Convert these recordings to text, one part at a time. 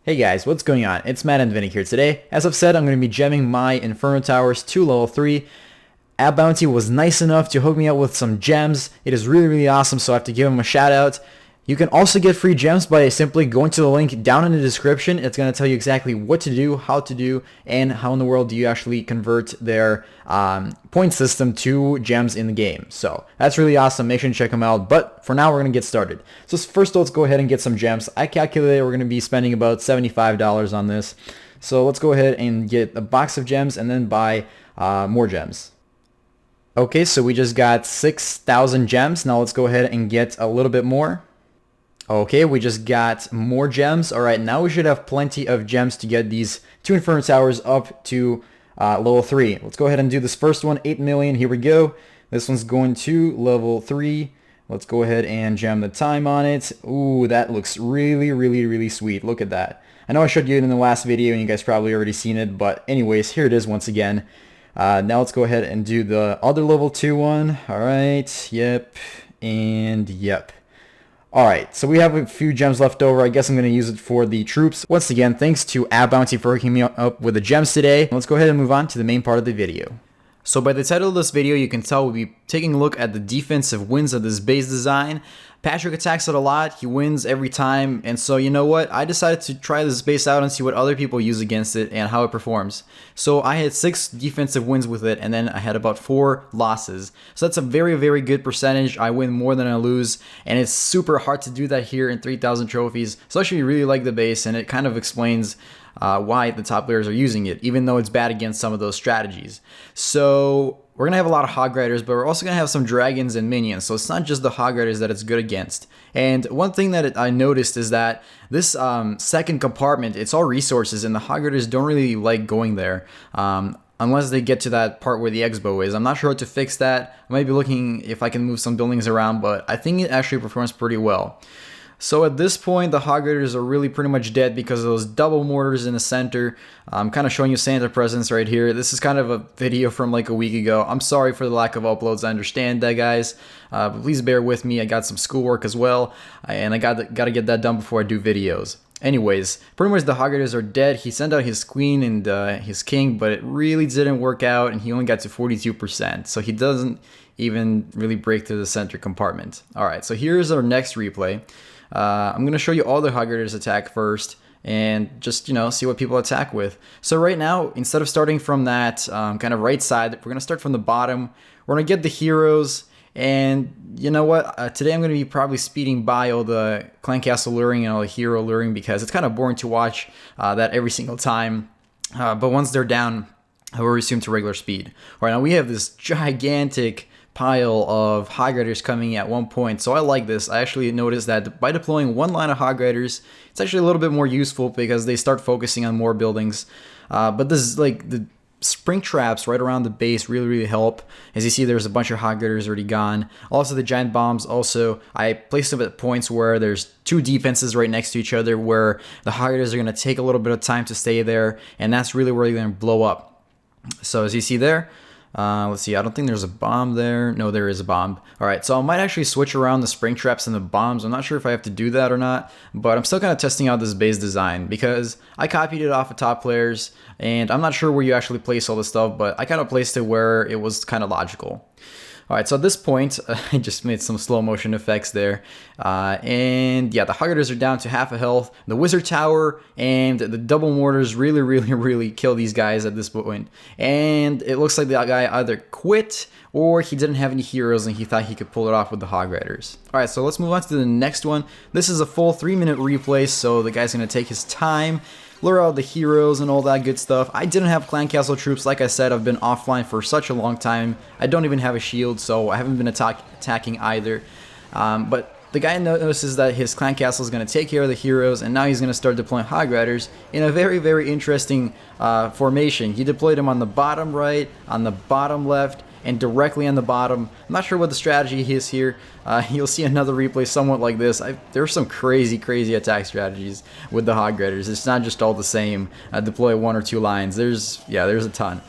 Hey guys, what's going on? It's MaddenDvinik here today. As I've said, I'm going to be gemming my Inferno Towers to level 3. Ab Bounty was nice enough to hook me up with some gems. It is really awesome, so I have to give him a shout out. You can also get free gems by simply going to the link down in the description. It's going to tell you exactly what to do, how to do, and how in the world do you actually convert their point system to gems in the game. So that's really awesome. Make sure to check them out. But for now, we're going to get started. So first, let's go ahead and get some gems. I calculated we're going to be spending about $75 on this. So let's go ahead and get a box of gems and then buy more gems. Okay, so we just got 6,000 gems. Now let's go ahead and get a little bit more. Okay, we just got more gems. Alright, now we should have plenty of gems to get these 2 Inferno Towers up to level 3. Let's go ahead and do this first one, 8 million. Here we go. This one's going to level 3. Let's go ahead and gem the time on it. Ooh, that looks really sweet. Look at that. I know I showed you it in the last video and you guys probably already seen it, but anyways, here it is once again. Now let's go ahead and do the other level 2 one. Alright, yep, and yep. Alright, so we have a few gems left over. I guess I'm going to use it for the troops. Once again, thanks to Ab Bounty for hooking me up with the gems today. Let's go ahead and move on to the main part of the video. So by the title of this video, you can tell we'll be taking a look at the defensive wins of this base design. Patrick attacks it a lot, he wins every time, and so you know what, I decided to try this base out and see what other people use against it and how it performs. So I had 6 defensive wins with it, and then I had about 4 losses. So that's a very good percentage. I win more than I lose, and it's super hard to do that here in 3,000 trophies. So I actually really like the base, and it kind of explains why the top players are using it, even though it's bad against some of those strategies. So we're going to have a lot of Hog Riders, but we're also going to have some Dragons and Minions, so it's not just the Hog Riders that it's good against. And one thing that I noticed is that this second compartment, it's all resources, and the Hog Riders don't really like going there. Unless they get to that part where the X-bow is. I'm not sure how to fix that. I might be looking if I can move some buildings around, but I think it actually performs pretty well. So at this point, the Hog Riders are really pretty much dead because of those double mortars in the center. I'm kind of showing you Santa presence right here. This is kind of a video from like a week ago. I'm sorry for the lack of uploads. I understand that, guys. But please bear with me. I got some schoolwork as well, and I got to get that done before I do videos. Anyways, pretty much the Hog Riders are dead. He sent out his queen and his king, but it really didn't work out, and he only got to 42%. So he doesn't even really break through the center compartment. Alright, so here's our next replay. I'm going to show you all the Hog Riders attack first and just, you know, see what people attack with. So right now, instead of starting from that kind of right side, we're going to start from the bottom. We're going to get the heroes, and you know what? Today I'm going to be probably speeding by all the clan castle luring and all the hero luring because it's kind of boring to watch that every single time. But once they're down, we'll resume to regular speed. All right, now we have this gigantic pile of Hog Riders coming at one point, so I like this. I actually noticed that by deploying one line of Hog Riders, it's actually a little bit more useful because they start focusing on more buildings. But this is like the spring traps right around the base really help. As you see, there's a bunch of Hog Riders already gone. Also, the giant bombs. Also, I placed them at points where there's 2 defenses right next to each other, where the Hog Riders are going to take a little bit of time to stay there, and that's really where they're going to blow up. So as you see there. Let's see, I don't think there's a bomb there. No, there is a bomb. Alright, so I might actually switch around the spring traps and the bombs. I'm not sure if I have to do that or not, but I'm still kind of testing out this base design because I copied it off of top players, and I'm not sure where you actually place all this stuff, but I kind of placed it where it was kind of logical. Alright, so at this point, I just made some slow motion effects there. And yeah, the Hog Riders are down to half a health. The Wizard Tower and the double mortars really kill these guys at this point. And it looks like the guy either quit or he didn't have any heroes and he thought he could pull it off with the Hog Riders. Alright, so let's move on to the next one. This is a full 3-minute replay, so the guy's going to take his time, lure out the heroes and all that good stuff. I didn't have clan castle troops. Like I said, I've been offline for such a long time. I don't even have a shield, so I haven't been attacking either. But the guy notices that his clan castle is going to take care of the heroes, and now he's going to start deploying Hog Riders in a very interesting formation. He deployed them on the bottom right, on the bottom left, and directly on the bottom. I'm not sure what the strategy is here. You'll see another replay somewhat like this. There's some crazy attack strategies with the Hog Riders. It's not just all the same. Deploy 1 or 2 lines. There's a ton.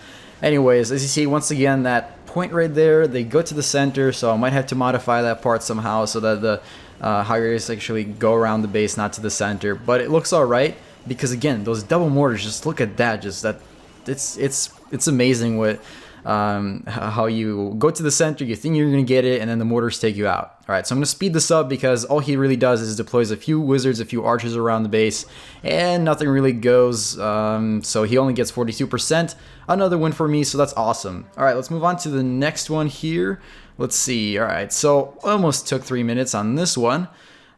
Anyways, as you see, once again, that point right there, they go to the center, so I might have to modify that part somehow so that the Hog Riders actually go around the base, not to the center. But it looks alright. because again, those double mortars, just look at that, just that, it's amazing what how you go to the center, you think you're gonna get it, and then the mortars take you out. All right, so I'm gonna speed this up because all he really does is deploys a few wizards, a few archers around the base, and nothing really goes. So he only gets 42%. Another win for me, so that's awesome. All right, let's move on to the next one here. Let's see. All right, so almost took 3 minutes on this one.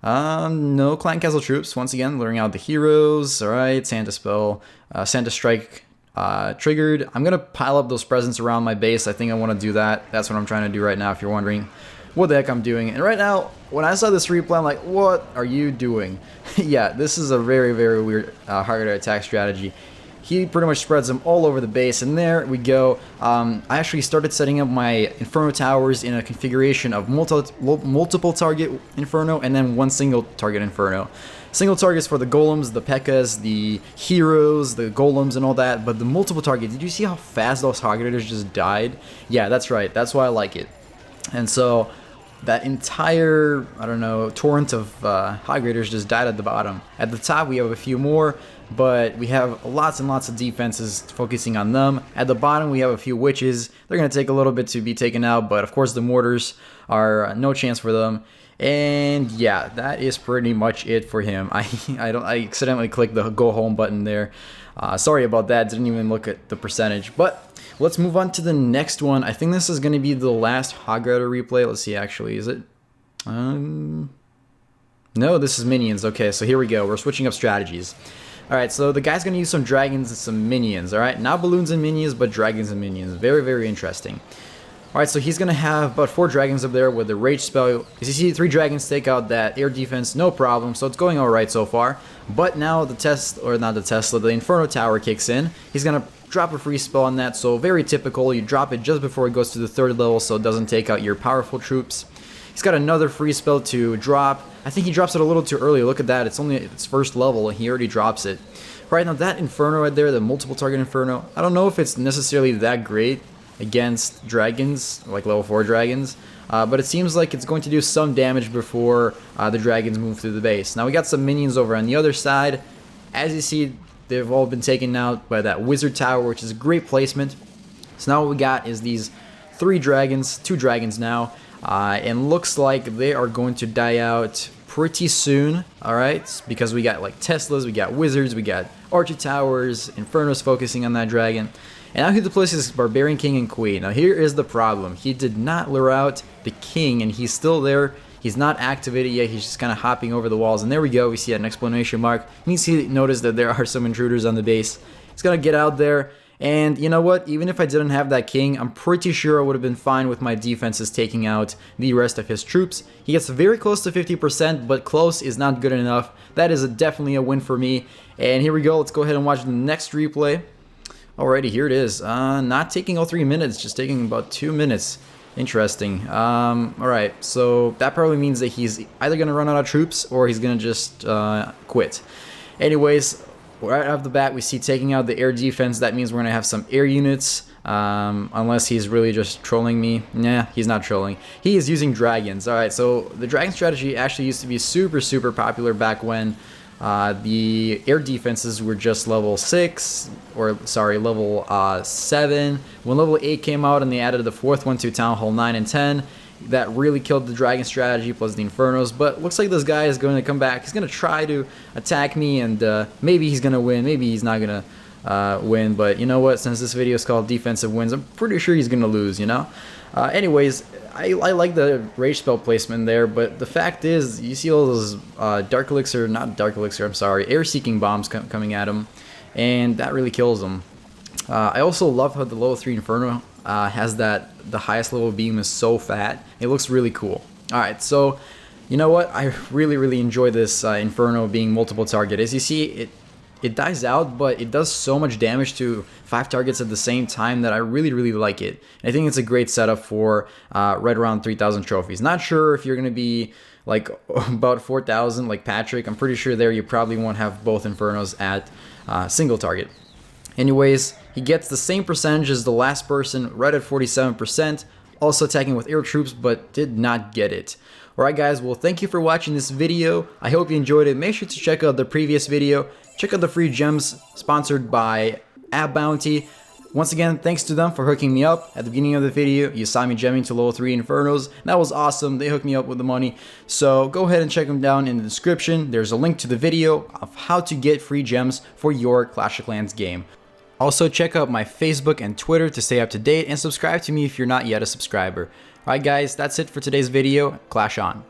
No clan castle troops. Once again, luring out the heroes. All right, Santa spell, Santa strike. Triggered. I'm gonna pile up those presents around my base. I think I want to do that. That's what I'm trying to do right now, if you're wondering what the heck I'm doing. And right now, when I saw this replay, I'm like, what are you doing? Yeah, this is a very, very weird harder attack strategy. He pretty much spreads them all over the base, and there we go. I actually started setting up my Inferno towers in a configuration of multiple target Inferno and then one single target Inferno. Single targets for the Golems, the P.E.K.K.As, the heroes, the Golems, and all that, but the multiple target, did you see how fast those Hog Raiders just died? Yeah, that's right, that's why I like it. And so, that entire, I don't know, torrent of Hog Raiders just died at the bottom. At the top, we have a few more, but we have lots and lots of defenses focusing on them. At the bottom, we have a few witches. They're going to take a little bit to be taken out, but of course the mortars are no chance for them. And yeah, that is pretty much it for him. I accidentally clicked the go home button there. Sorry about that, didn't even look at the percentage. But let's move on to the next one. I think this is going to be the last Hog Rider replay. Let's see, actually, is it? No, this is minions. Okay, so here we go. We're switching up strategies. Alright, so the guy's going to use some dragons and some minions. Alright, not balloons and minions, but dragons and minions. Very, very interesting. Alright, so he's going to have about 4 dragons up there with the rage spell. As you see, 3 dragons take out that air defense, no problem. So it's going alright so far. But now the Inferno Tower kicks in. He's going to drop a free spell on that, so very typical. You drop it just before it goes to the 3rd level so it doesn't take out your powerful troops. He's got another free spell to drop. I think he drops it a little too early. Look at that. It's only its 1st level and he already drops it. Right now, that Inferno right there, the multiple target Inferno, I don't know if it's necessarily that great against dragons, like level 4 dragons, but it seems like it's going to do some damage before the dragons move through the base. Now we got some minions over on the other side. As you see, they've all been taken out by that wizard tower, which is a great placement. So now what we got is these 3 dragons, 2 dragons now, and looks like they are going to die out pretty soon, alright? Because we got like Teslas, we got wizards, we got archer towers, Infernos focusing on that dragon. And now he deploys his Barbarian King and Queen. Now here is the problem. He did not lure out the King, and he's still there. He's not activated yet. He's just kind of hopping over the walls. And there we go. We see an exclamation mark. You can see, notice that there are some intruders on the base. He's going to get out there. And you know what? Even if I didn't have that King, I'm pretty sure I would have been fine with my defenses taking out the rest of his troops. He gets very close to 50%, but close is not good enough. That is definitely a win for me. And here we go. Let's go ahead and watch the next replay. Alrighty, here it is. Not taking all 3 minutes, just taking about 2 minutes. Interesting. Alright, so that probably means that he's either going to run out of troops or he's going to just quit. Anyways, right off the bat, we see taking out the air defense. That means we're going to have some air units, unless he's really just trolling me. Nah, he's not trolling. He is using dragons. Alright, so the dragon strategy actually used to be super, super popular back when the air defenses were just level 6, or sorry, level 7. When level 8 came out and they added the 4th one to Town Hall 9 and 10, that really killed the dragon strategy plus the Infernos. But looks like this guy is going to come back. He's going to try to attack me, and maybe he's going to win, maybe he's not going to win. But you know what, since this video is called Defensive Wins, I'm pretty sure he's going to lose, you know? Anyways, I like the rage spell placement there, but the fact is, you see all those Dark Elixir, not Dark Elixir, I'm sorry, air-seeking bombs coming at him, and that really kills him. I also love how the level 3 Inferno has the highest level beam is so fat. It looks really cool. Alright, so, you know what, I really enjoy this Inferno being multiple target. As you see, it dies out, but it does so much damage to 5 targets at the same time that I really like it. And I think it's a great setup for right around 3,000 trophies. Not sure if you're going to be like about 4,000 like Patrick. I'm pretty sure there you probably won't have both Infernos at single target. Anyways, he gets the same percentage as the last person, right at 47%. also attacking with air troops, but did not get it. Alright guys, well thank you for watching this video. I hope you enjoyed it. Make sure to check out the previous video. Check out the free gems sponsored by Ab Bounty. Once again, thanks to them for hooking me up. At the beginning of the video, you saw me gemming to level 3 Infernos. That was awesome. They hooked me up with the money. So go ahead and check them down in the description. There's a link to the video of how to get free gems for your Clash of Clans game. Also check out my Facebook and Twitter to stay up to date, and subscribe to me if you're not yet a subscriber. Alright guys, that's it for today's video. Clash on.